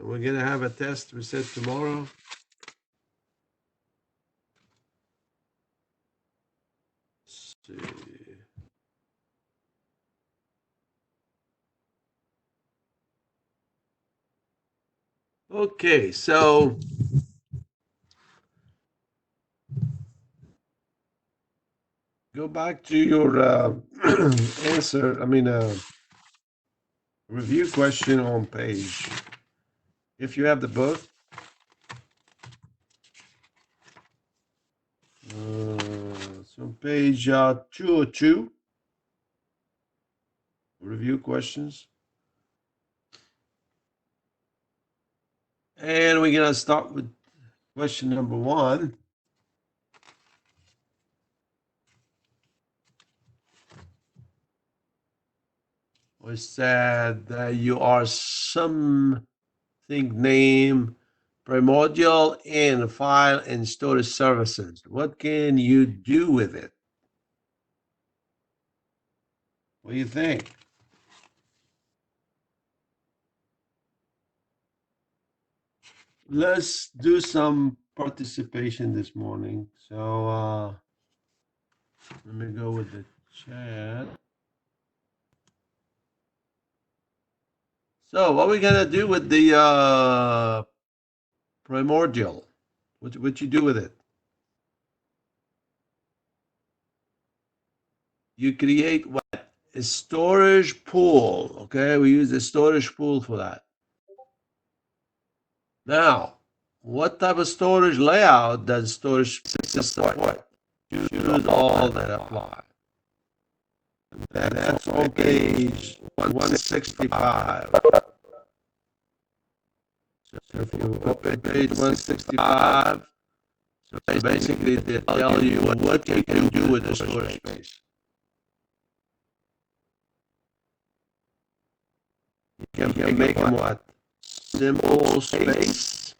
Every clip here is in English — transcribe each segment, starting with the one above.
we're gonna have a test, we said tomorrow. Let's see. Okay, so go back to your answer. I mean, review question on page. If you have the book, it's on page 202. Review questions. And we're going to start with question number 1. We said that you are something named primordial in file and storage services. What can you do with it? What do you think? Let's do some participation this morning. So let me go with the chat. So what are we gonna do with the primordial? What you do with it? You create what? A storage pool. Okay, we use a storage pool for that. Now, what type of storage layout does storage system support? Choose all that apply. That's on page 165. So if you open page 165, so basically they tell you what you can do with the storage space. You can make them what? Simple space,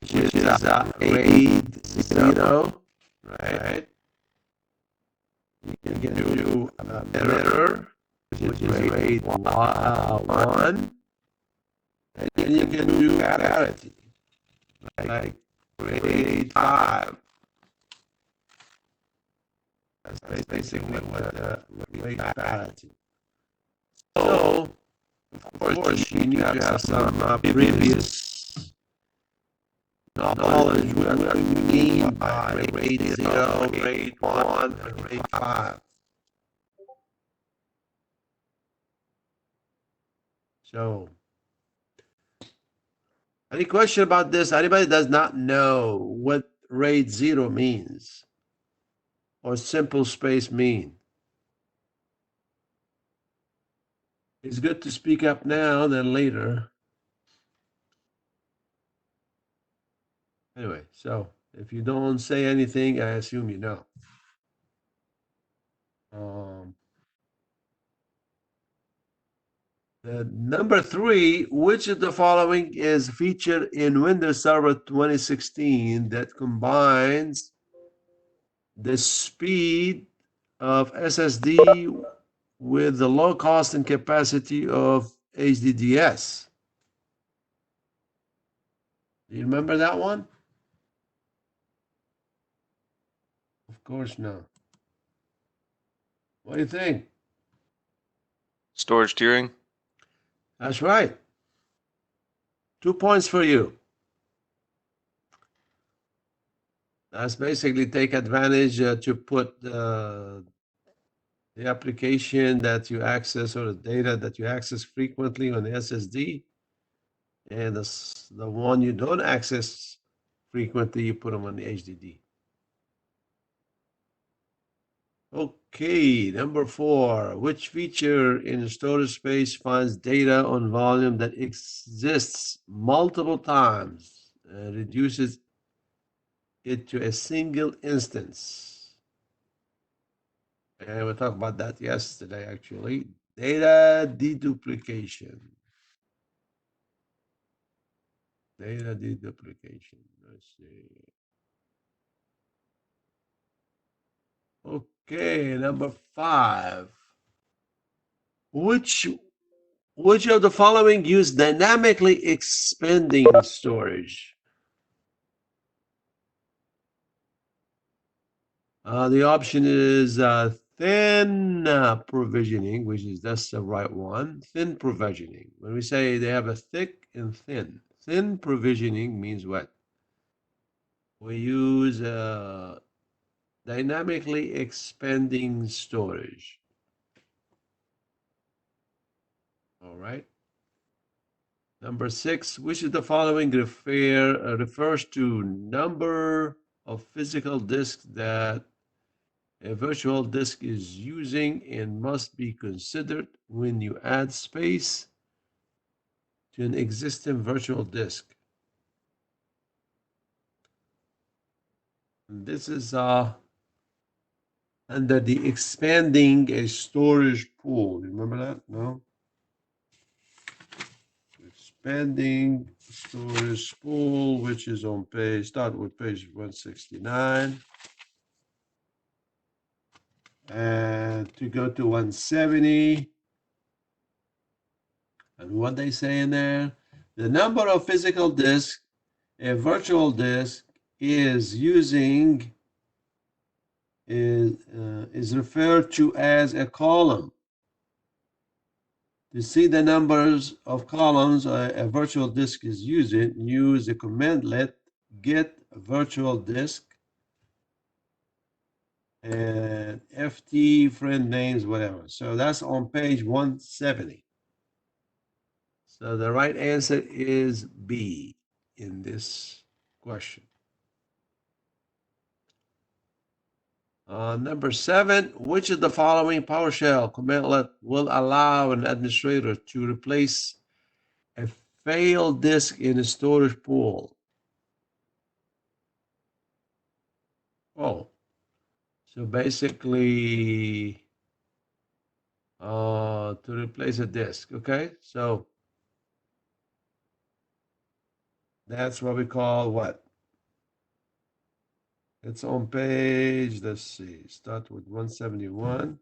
which is RAID 0, right? You can do a mirror, which is RAID 1, and then you can do parity, like RAID 5. That's basically what RAID parity. So, of course, you need to have some previous knowledge what we mean by RAID 0, RAID 1, and RAID 5. So, any question about this? Anybody does not know what RAID 0 means or simple space mean? It's good to speak up now than later. Anyway, so if you don't say anything, I assume you know. Number 3, which of the following is featured in Windows Server 2016 that combines the speed of SSD with the low cost and capacity of HDDs? Do you remember that one? Of course not. What do you think? Storage tiering. That's right. 2 points for you. That's basically take advantage to put the application that you access or the data that you access frequently on the SSD, and the one you don't access frequently, you put them on the HDD. Okay, number 4. Which feature in storage space finds data on volume that exists multiple times and reduces it to a single instance? And we talked about that yesterday, actually. Data deduplication. Data deduplication. Let's see. Okay, number 5. Which Which of the following use dynamically expanding storage? The option is thin provisioning, which is that's the right one. Thin provisioning. When we say they have a thick and thin provisioning means what? We use dynamically expanding storage. All right. Number 6, which of the following refers to number of physical disks that a virtual disk is using and must be considered when you add space to an existing virtual disk? And this is under the expanding a storage pool. Remember that? No? Expanding storage pool, which is on page, start with page 169. And to go to 170. And what they say in there, the number of physical disks a virtual disk is using is referred to as a column. To see the numbers of columns a virtual disk is using, use the commandlet get virtual disk and ft friend names, whatever. So that's on page 170. So the right answer is B in this question. Number 7, which of the following PowerShell commandlet will allow an administrator to replace a failed disk in a storage pool? Oh, so basically to replace a disk, okay? So that's what we call what? It's on page, let's see, start with 171.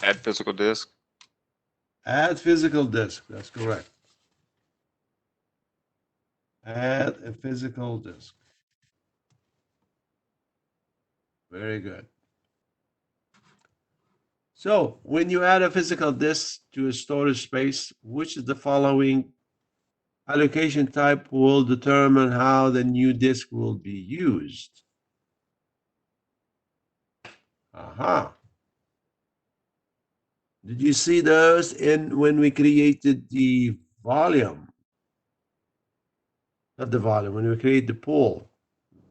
Add physical disk. Add physical disk, that's correct. Add a physical disk. Very good. So when you add a physical disk to a storage space, which of the following allocation type will determine how the new disk will be used? Aha. Did you see those in when we created the volume? Not the volume, when we create the pool.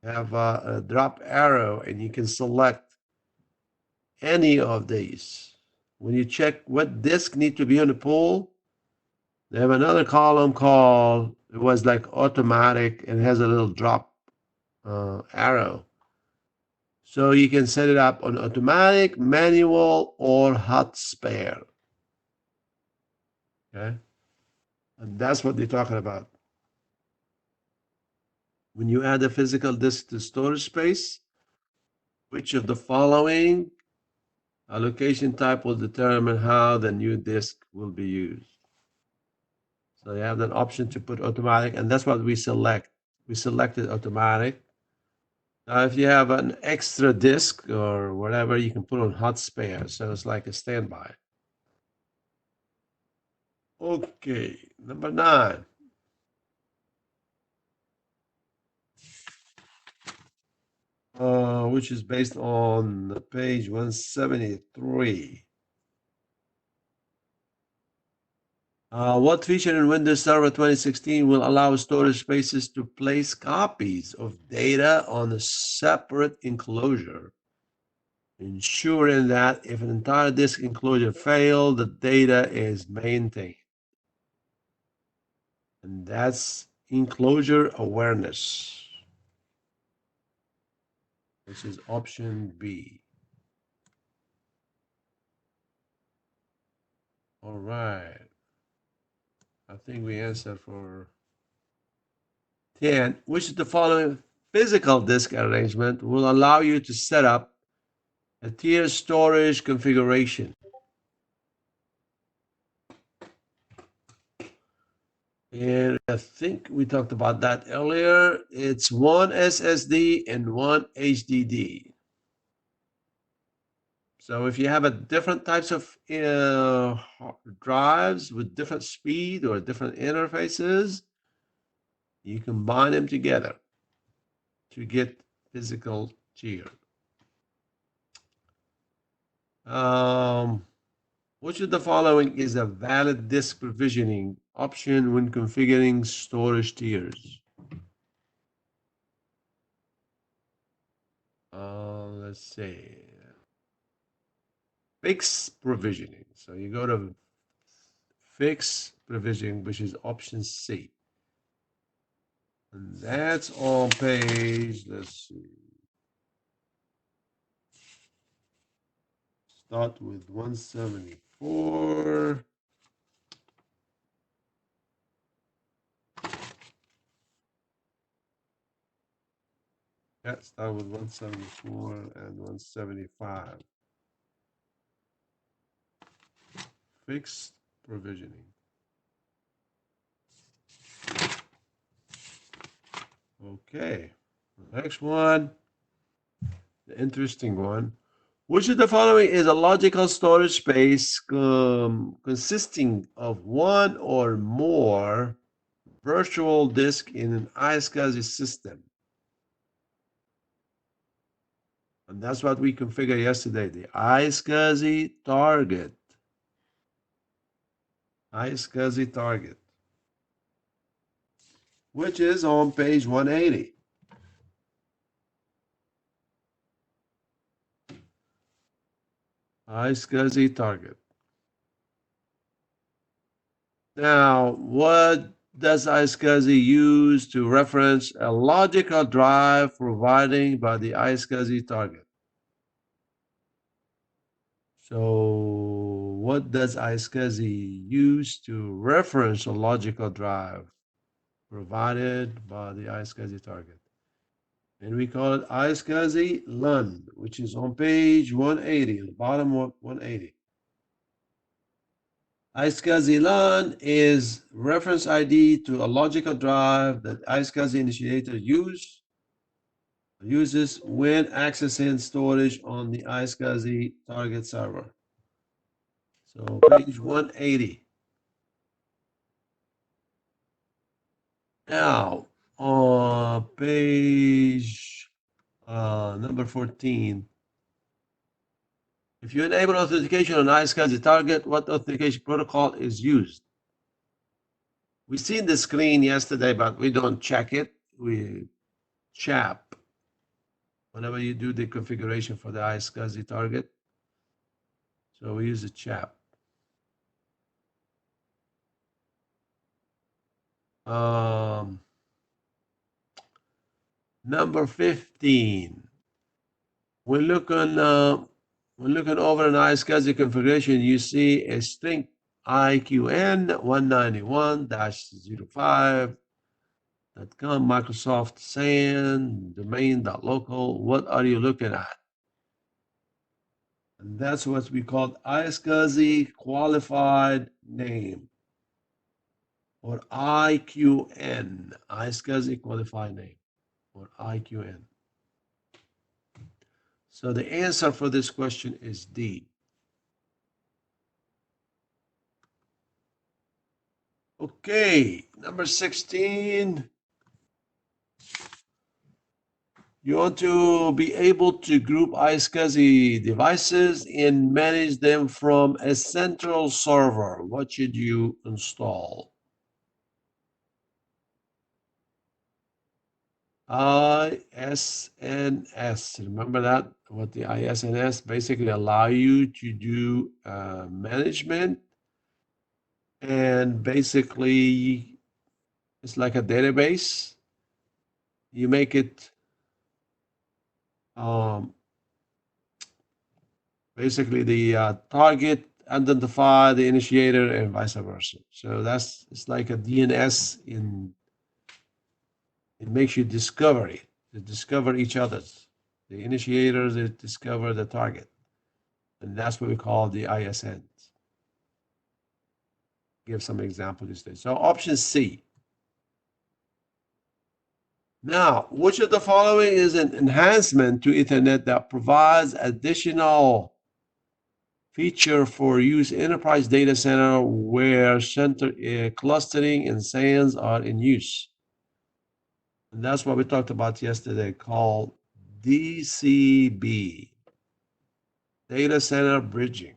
Have a drop arrow and you can select any of these. When you check what disk need to be on the pool, they have another column called, it was like automatic and has a little drop arrow. So you can set it up on automatic, manual, or hot spare. Okay. And that's what they're talking about. When you add a physical disk to storage space, which of the following allocation type will determine how the new disk will be used? So you have that option to put automatic, and that's what we select. We selected automatic. Now, if you have an extra disk or whatever, you can put on hot spare. So it's like a standby. Okay, number 9. Which is based on page 173. What feature in Windows Server 2016 will allow storage spaces to place copies of data on a separate enclosure, ensuring that if an entire disk enclosure fails, the data is maintained? And that's enclosure awareness, which is option B. All right. I think we answered for 10. Which of the following physical disk arrangement will allow you to set up a tier storage configuration? And I think we talked about that earlier. It's one SSD and one HDD. So if you have a different types of drives with different speed or different interfaces, you combine them together to get physical tier. Which of the following is a valid disk provisioning option when configuring storage tiers? Let's see. Fixed provisioning. So you go to fixed provisioning, which is option C. And that's on page, let's see. Start with 174. Yeah, start with 174 and 175. Fixed provisioning. Okay. Next one, the interesting one. Which of the following is a logical storage space consisting of one or more virtual disk in an iSCSI system? And that's what we configured yesterday, the iSCSI target. iSCSI target, which is on page 180. iSCSI target. Now, what does iSCSI use to reference a logical drive provided by the iSCSI target? So, what does iSCSI use to reference a logical drive provided by the iSCSI target? And we call it iSCSI LUN, which is on page 180, the bottom of 180. iSCSI LUN is reference ID to a logical drive that iSCSI initiator uses when accessing storage on the iSCSI target server. So page 180. Now, on page number 14, if you enable authentication on iSCSI target, what authentication protocol is used? We seen the screen yesterday, but we don't check it. We CHAP. Whenever you do the configuration for the iSCSI target, so we use a CHAP. Number 15. When looking over an iSCSI configuration, you see a string IQN 191-05.com Microsoft SAN domain.local. What are you looking at? And that's what we call iSCSI qualified name, or IQN, iSCSI qualified name, or IQN. So the answer for this question is D. Okay, number 16. You want to be able to group iSCSI devices and manage them from a central server. What should you install? ISNS. Remember that? What the ISNS basically allow you to do management, and basically it's like a database. You make it basically the target, identify the initiator, and vice versa. So it's like a DNS in it makes you discover it. They discover each other's. The initiators they discover the target. And that's what we call the ISNs. give some examples instead. So option C. Now, which of the following is an enhancement to Ethernet that provides additional feature for use enterprise data center where center clustering and SANs are in use? And that's what we talked about yesterday, called DCB, data center bridging.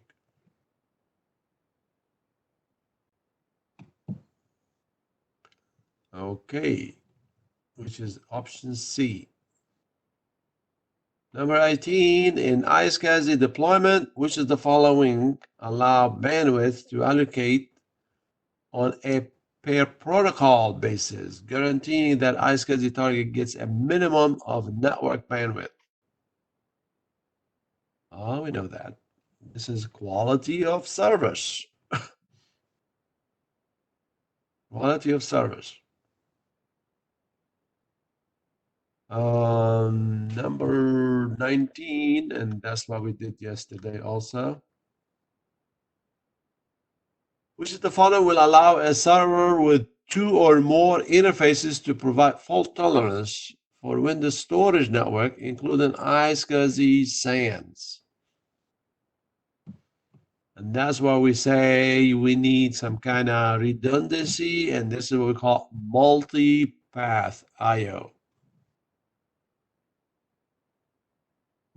Okay, which is option C. Number 18, in iSCSI deployment, which is the following allow bandwidth to allocate on a per protocol basis, guaranteeing that iSCSI target gets a minimum of network bandwidth? Oh, we know that. This is quality of service. Quality of service. Number 19, and that's what we did yesterday also. Which is the following will allow a server with 2 or more interfaces to provide fault tolerance for Windows storage network, including iSCSI SANs. And that's why we say we need some kind of redundancy, and this is what we call multi-path I/O.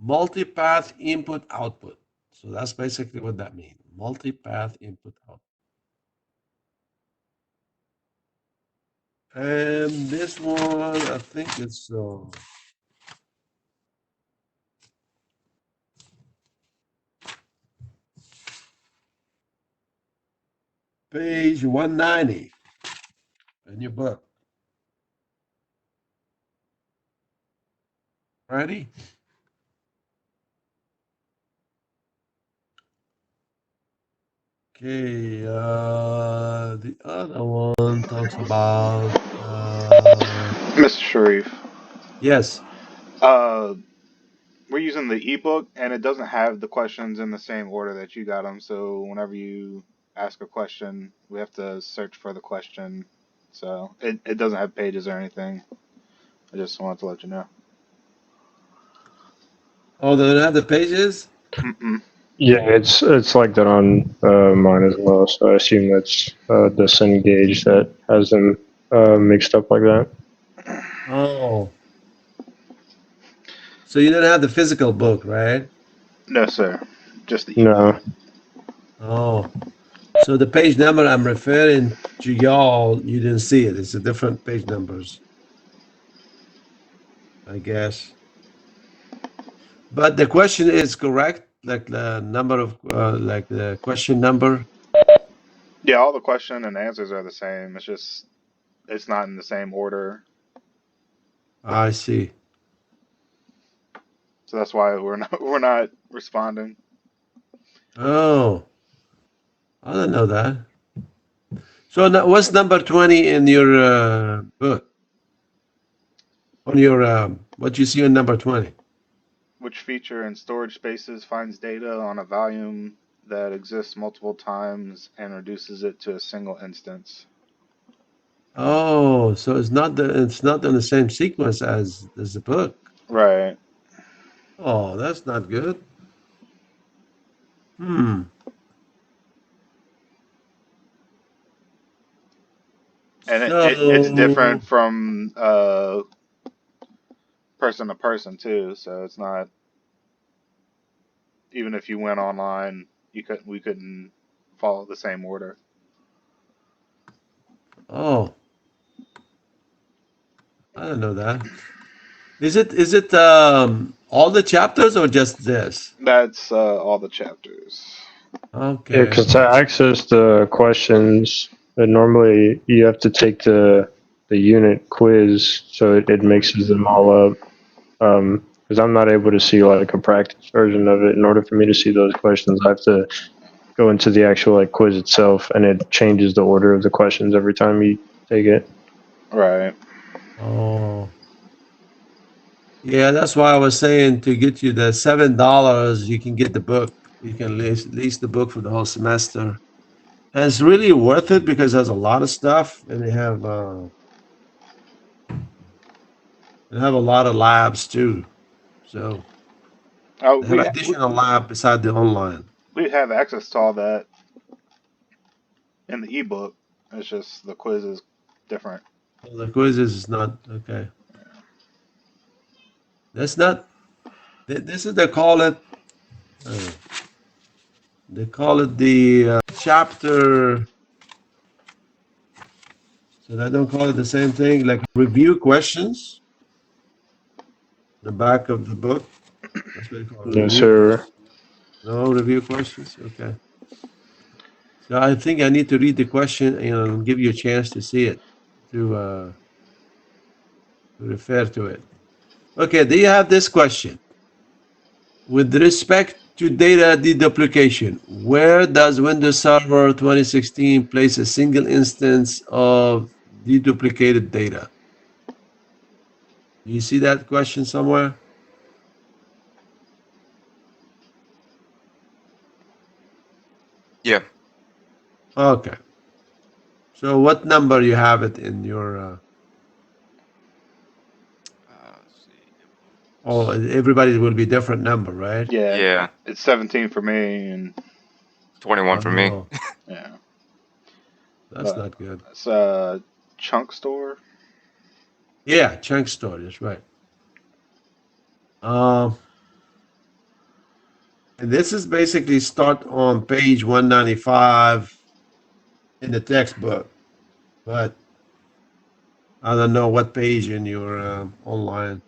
Multi-path input-output. So that's basically what that means. Multi-path input-output. And this one, I think it's page 190 in your book. Ready? Okay, the other one talks about, Mr. Charif, yes. we're using the ebook and it doesn't have the questions in the same order that you got them. So whenever you ask a question, we have to search for the question. So it doesn't have pages or anything. I just wanted to let you know. Oh, they don't have the pages? Mm-mm. Yeah, it's like that on mine as well. So I assume that's the Cengage that has them mixed up like that. Oh, so you don't have the physical book, right? No, sir. Just the ebook. No, Oh, so the page number I'm referring to y'all, you didn't see it. It's a different page numbers, I guess. But the question is correct, like the number of, like the question number. Yeah, all the question and answers are the same. It's just it's not in the same order. I see. So that's why we're not responding. Oh, I don't know that. So what's number 20 in your book? On your, what you see on number 20? Which feature in storage spaces finds data on a volume that exists multiple times and reduces it to a single instance? Oh, so it's not in the same sequence as the book. Right. Oh, that's not good. Hmm. And it's So, different from person to person too. So it's not, even if you went online, we couldn't follow the same order. oh, I don't know that. Is it all the chapters or just this? That's all the chapters. yeah, Okay. because to access the questions, normally you have to take the unit quiz, so it mixes them all up. Because I'm not able to see like a practice version of it. In order for me to see those questions, I have to go into the actual like quiz itself, and it changes the order of the questions every time you take it. Right. Oh, yeah, that's why I was saying to get you the $7, you can get the book. You can lease the book for the whole semester. And it's really worth it because there's a lot of stuff, and they have a lot of labs too. So Oh, they have additional lab beside the online. we have access to all that in the ebook. It's just the quiz is different. Well, the quizzes is not okay. That's not. This is they call it. Uh, they call it the chapter. So they don't call it the same thing. Like review questions. The back of the book. That's what they call it. No, Review sir. questions. No review questions. Okay. So I think I need to read the question, and give you a chance to see it, to refer to it. Okay. Do you have this question? With respect to data deduplication, where does Windows Server 2016 place a single instance of deduplicated data? Do you see that question somewhere? Yeah. Okay. So what number you have it in your? Let's see. It Oh, was. everybody will be different number, right? Yeah, Yeah. it's 17 for me, and 21 for me. Oh, yeah, that's but not good. it's chunk store. Yeah, chunk storage, that's right. Um, and this is basically start on page 195 in the textbook, but I don't know what page in your online.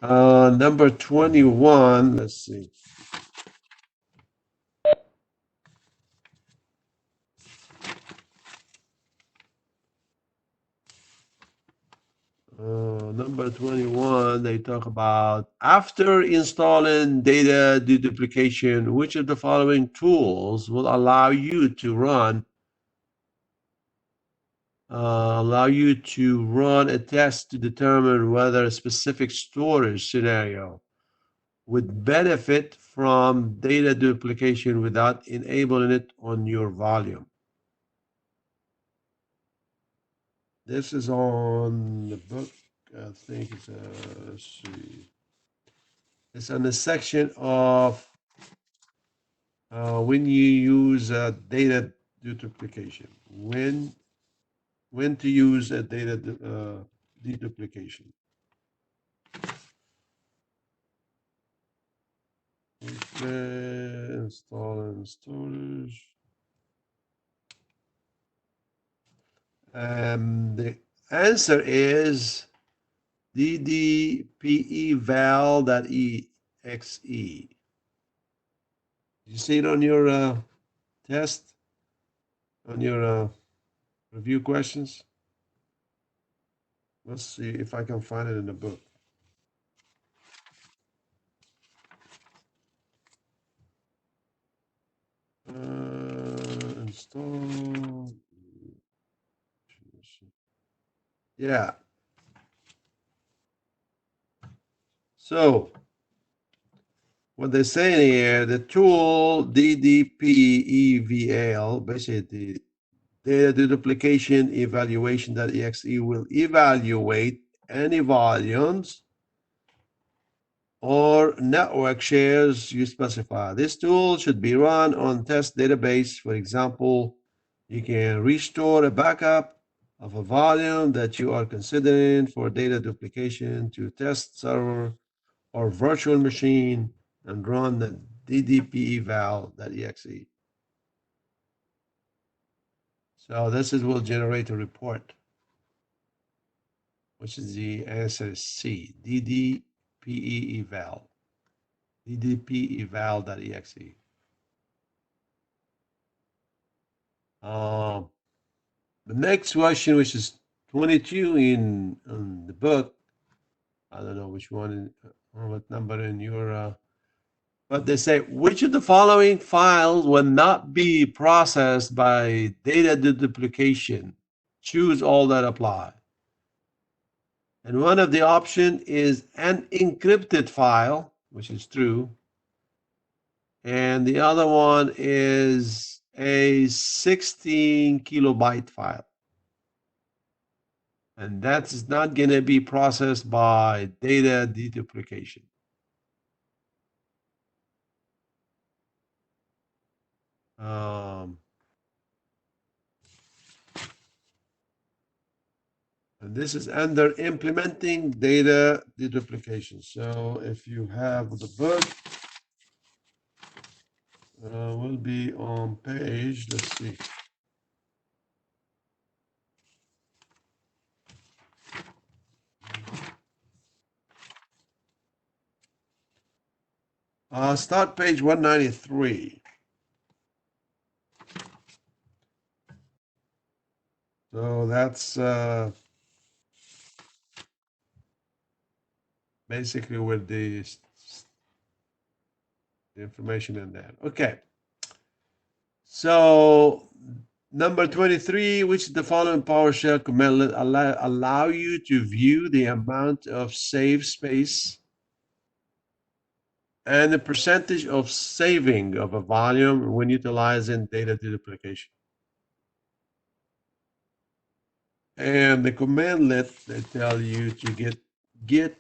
Number 21, let's see. Number 21, they talk about after installing data deduplication, which of the following tools will allow you to run a test to determine whether a specific storage scenario would benefit from data duplication without enabling it on your volume. This is on the book. I think it's let's see. It's on the section of when you use data deduplication. When to use a data deduplication. Okay, install storage. The answer is ddpeval.exe. You see it on your test, on your review questions? Let's see if I can find it in the book. Install. Yeah. So what they're saying here, the tool ddpeval, basically data deduplication evaluation.exe will evaluate any volumes or network shares you specify. This tool should be run on test database. For example, you can restore a backup of a volume that you are considering for data duplication to test server or virtual machine and run the ddpeval.exe. So this will generate a report, which is the answer is C, ddpeval, ddpeval.exe. Um, the next question, which is 22 in the book, I don't know which one, what number in your, but they say, which of the following files will not be processed by data deduplication? Choose all that apply. And one of the option is an encrypted file, which is true. and the other one is a 16 kilobyte file. And that's not going to be processed by data deduplication. And this is under implementing data deduplication. So if you have the book, will be on page, let's see. Start page 193. So that's basically with the information in there. Okay. So number 23, which the following PowerShell command allow you to view the amount of save space and the percentage of saving of a volume when utilizing data deduplication. And the commandlet, they tell you to get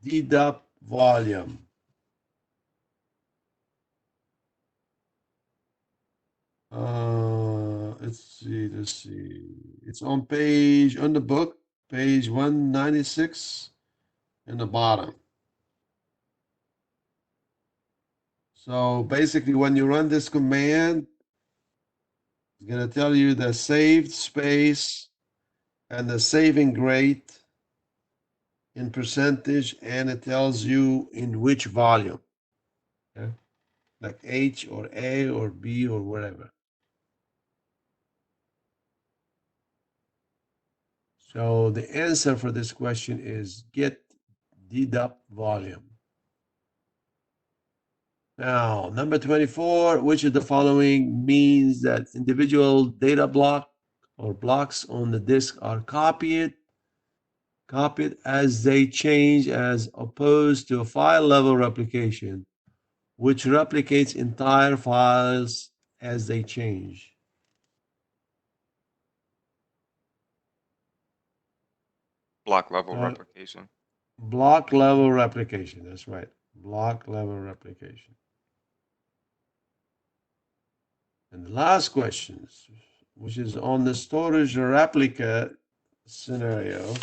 dedup volume. Let's see. It's on the book, page 196 in the bottom. So basically, when you run this command, it's going to tell you the saved space and the saving rate in percentage, and it tells you in which volume, okay? Like H or A or B or whatever. So the answer for this question is get dedup volume. Now, number 24, which of the following means that individual data block or blocks on the disk are copied as they change, as opposed to a file level replication, which replicates entire files as they change. Block level replication. Block level replication, that's right. Block level replication. And the last question, which is on the storage replica scenario.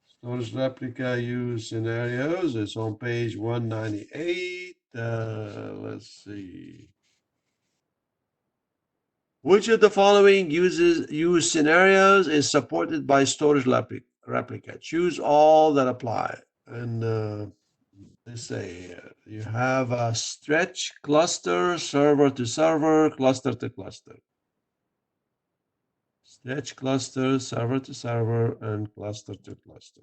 Storage replica use scenarios. It's on page 198. Let's see. Which of the following use scenarios is supported by storage replica? Choose all that apply. And they say you have a stretch cluster, server to server, cluster to cluster. Stretch cluster, server to server, and cluster to cluster.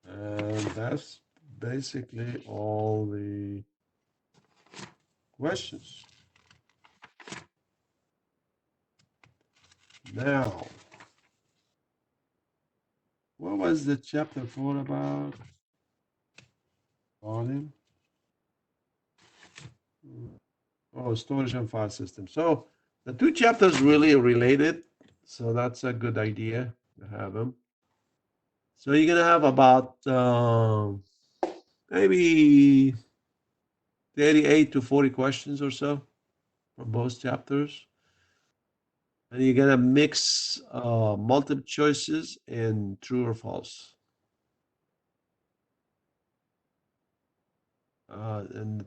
And that's basically all the questions. Now, what was the chapter 4 about? Volume? Oh, storage and file system. So the two chapters really related. So that's a good idea to have them. So you're going to have about maybe 38 to 40 questions or so for both chapters. And you're going to mix multiple choices and true or false. And the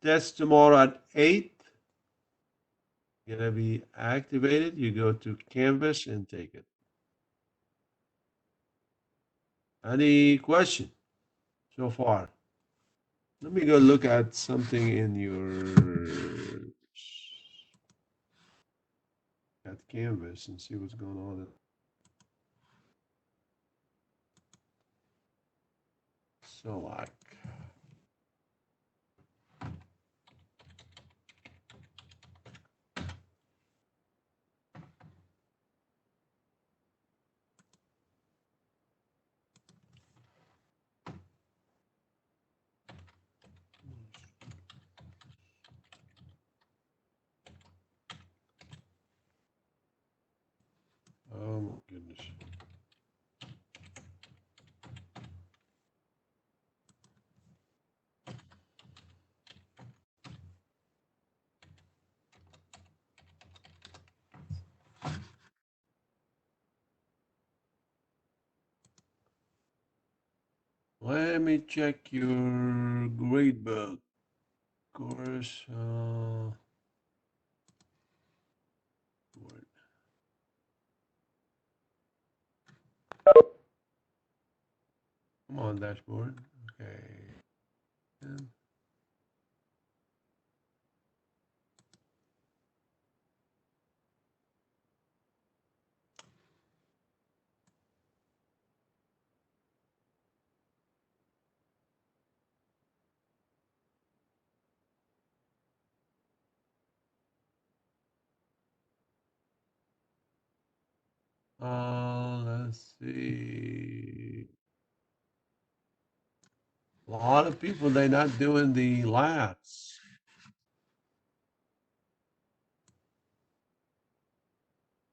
test tomorrow at 8. Going to be activated. You go to Canvas and take it. Any question so far? Let me go look at something in your at Canvas and see what's going on. So like. Let me check your grade book. Course. Board. Come on, dashboard. Okay. And let's see. A lot of people, they're not doing the labs.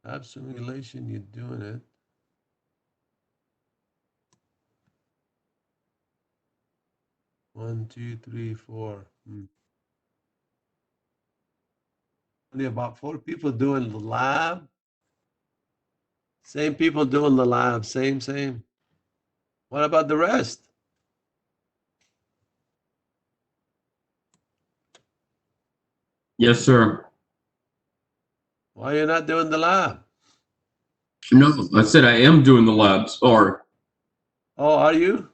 Lab simulation, you're doing it. One, two, three, four. Only about 4 people doing the lab. Same people doing the lab. Same. What about the rest? Yes, sir. Why are you not doing the lab? No, I said I am doing the labs. Or Oh, are you?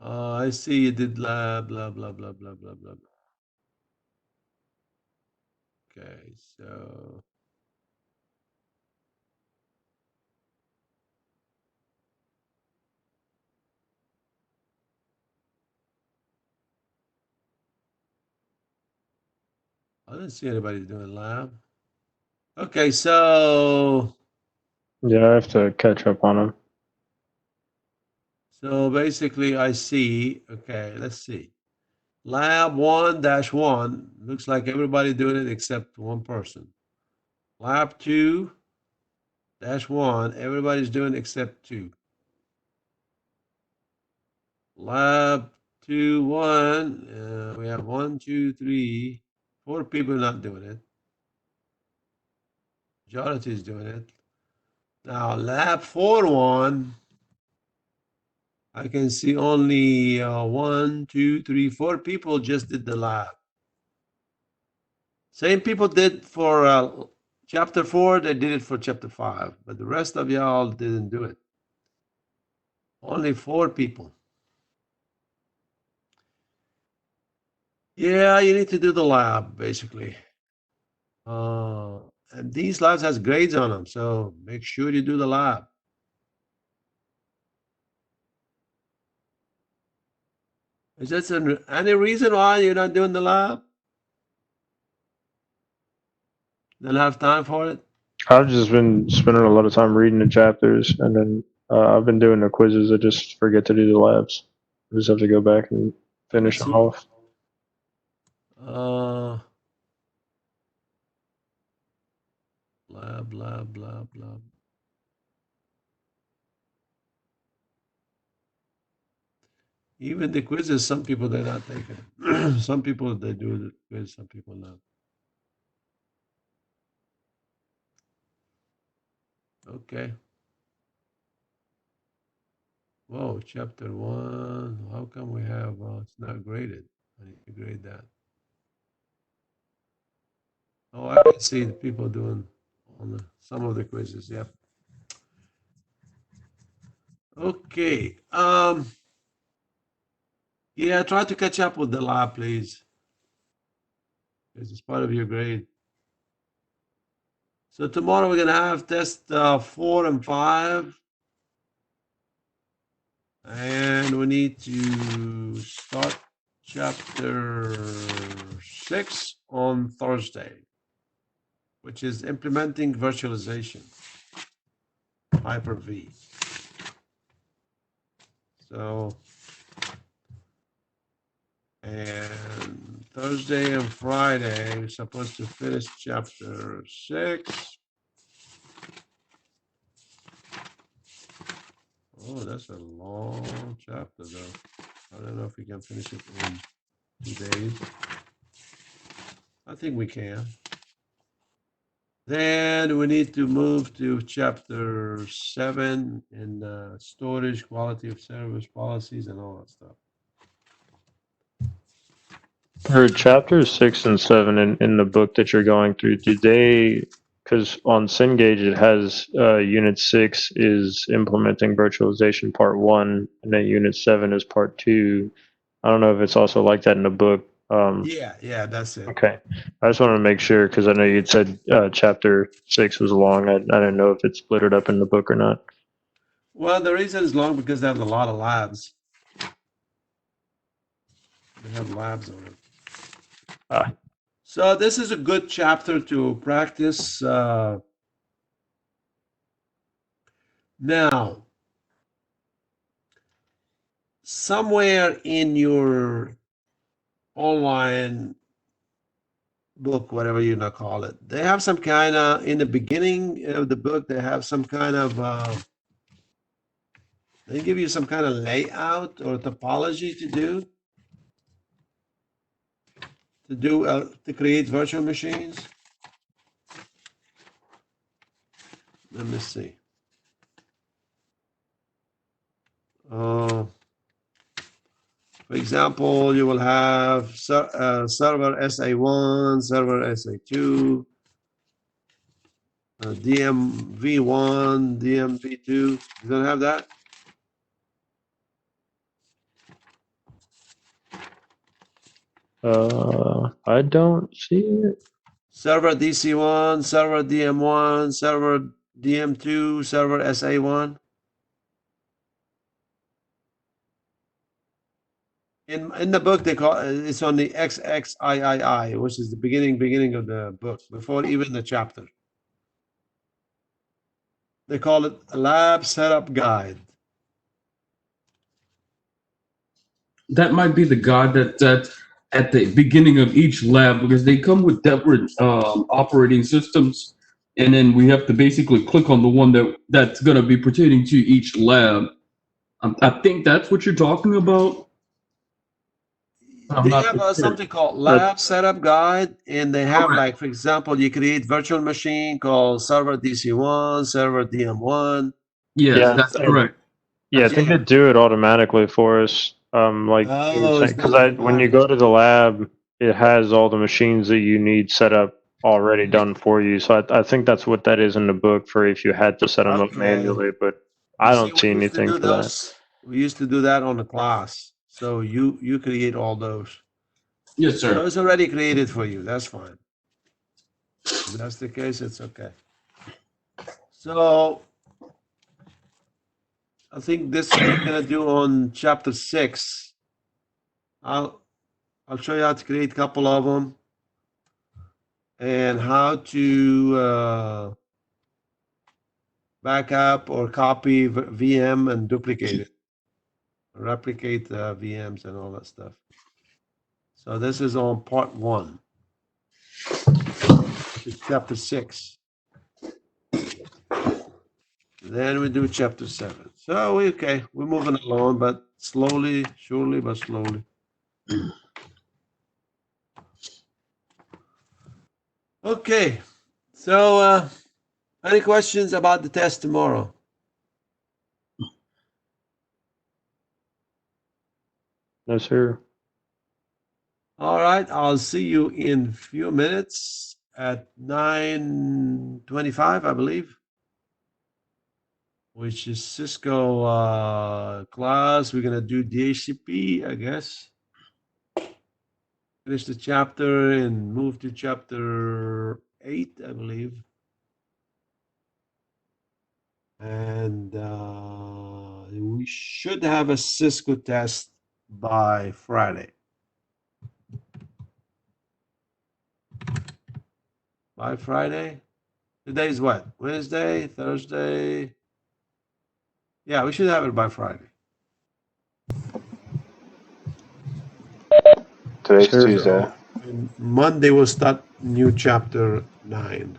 I see you did lab, blah, blah, blah, blah, blah, blah. Okay, so I didn't see anybody doing lab. Okay, so Yeah, I have to catch up on them. basically I see, okay, let's see. Lab 1-1 looks like everybody doing it except one person. Lab 2-1, everybody's doing except 2. Lab 2-1, we have 1, 2, 3, 4 people not doing it. Majority is doing it. Now, lab 4-1, I can see only 1, 2, 3, 4 people just did the lab. Same people did for chapter 4, they did it for chapter 5, but the rest of y'all didn't do it. Only 4 people. Yeah, you need to do the lab, basically. And these labs has grades on them, so make sure you do the lab. Is there any reason why you're not doing the lab? Don't have time for it? I've just been spending a lot of time reading the chapters, and then I've been doing the quizzes. I just forget to do the labs. I just have to go back and finish Let's them see. off. Lab. Even the quizzes, some people they're not taking it. Some people they do the quiz, some people not. Okay. Whoa, chapter 1. How come we have it's not graded? I need to grade that. Oh, I can see the people doing on some of the quizzes. Yep. Okay. Yeah, try to catch up with the lab, please. This is part of your grade. So tomorrow we're gonna have test 4 and 5. And we need to start chapter 6 on Thursday, which is implementing virtualization, Hyper-V. So, and Thursday and Friday, we're supposed to finish chapter 6. Oh, that's a long chapter, though. I don't know if we can finish it in 2 days. I think we can. Then we need to move to chapter 7 in storage, quality of service policies, and all that stuff. For chapters 6 and 7 in the book that you're going through, did they, because on Cengage it has Unit 6 is implementing virtualization part 1, and then Unit 7 is part 2. I don't know if it's also like that in the book. Yeah, that's it. Okay. I just wanted to make sure because I know you'd said chapter 6 was long. I didn't know if it split it up in the book or not. Well, the reason it's long because they have a lot of labs. They have labs on it. Ah. So this is a good chapter to practice. Now, somewhere in your online book, whatever you want to call it, they have some kind of, in the beginning of the book, they have some kind of, they give you some kind of layout or topology to do to create virtual machines. Let me see. For example, you will have server SA1, server SA2, DMV1, DMV2. You don't have that? I don't see it. Server DC1, server DM1, server DM2, server SA1. In the book, they call it's on the XXIII, which is the beginning of the book, before even the chapter. They call it a lab setup guide. That might be the guide that at the beginning of each lab because they come with different operating systems, and then we have to basically click on the one that's going to be pertaining to each lab. I think that's what you're talking about. I'm They not have for sure. something called lab setup guide, and they have, Correct. like, for example, you create virtual machine called server DC1, server DM1. Yes, Yeah, that's correct. Yeah, I think they do it automatically for us. Like you were Oh, saying, it's because done when you go to the lab, it has all the machines that you need set up already done for you. So I think that's what that is in the book for if you had to set them up Okay. manually. But You I see, don't see we used to anything do for that. those. We used to do that on the class. So you create all those. Yes, So sir. it's already created for you. That's fine. If that's the case, it's okay. So I think this we're gonna do on chapter 6. I'll show you how to create a couple of them and how to back up or copy VM and duplicate it, replicate VMs and all that stuff. So this is on part 1, which is chapter 6. Then we do chapter 7. So we're moving along, but slowly, surely, but slowly. Okay, so any questions about the test tomorrow? No, sir. All right, I'll see you in a few minutes at 9:25, I believe, which is Cisco class. We're gonna do DHCP, I guess. Finish the chapter and move to chapter 8, I believe. And we should have a Cisco test by Friday. By Friday? Today's what? Wednesday, Thursday? Yeah, we should have it by Friday. Today's Sure. Tuesday. And Monday we'll start new chapter 9.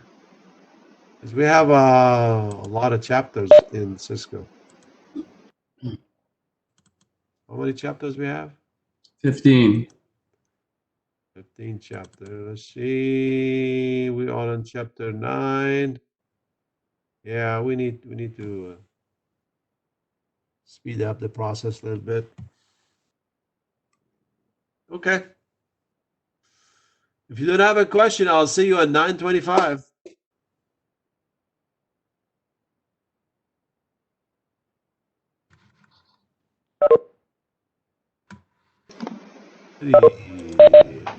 Because we have a lot of chapters in Cisco. How many chapters we have? 15. 15 chapter. Let's see. We are on chapter 9. Yeah, we need to speed up the process a little bit. Okay. If you don't have a question, I'll see you at 9:25.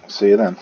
See you then.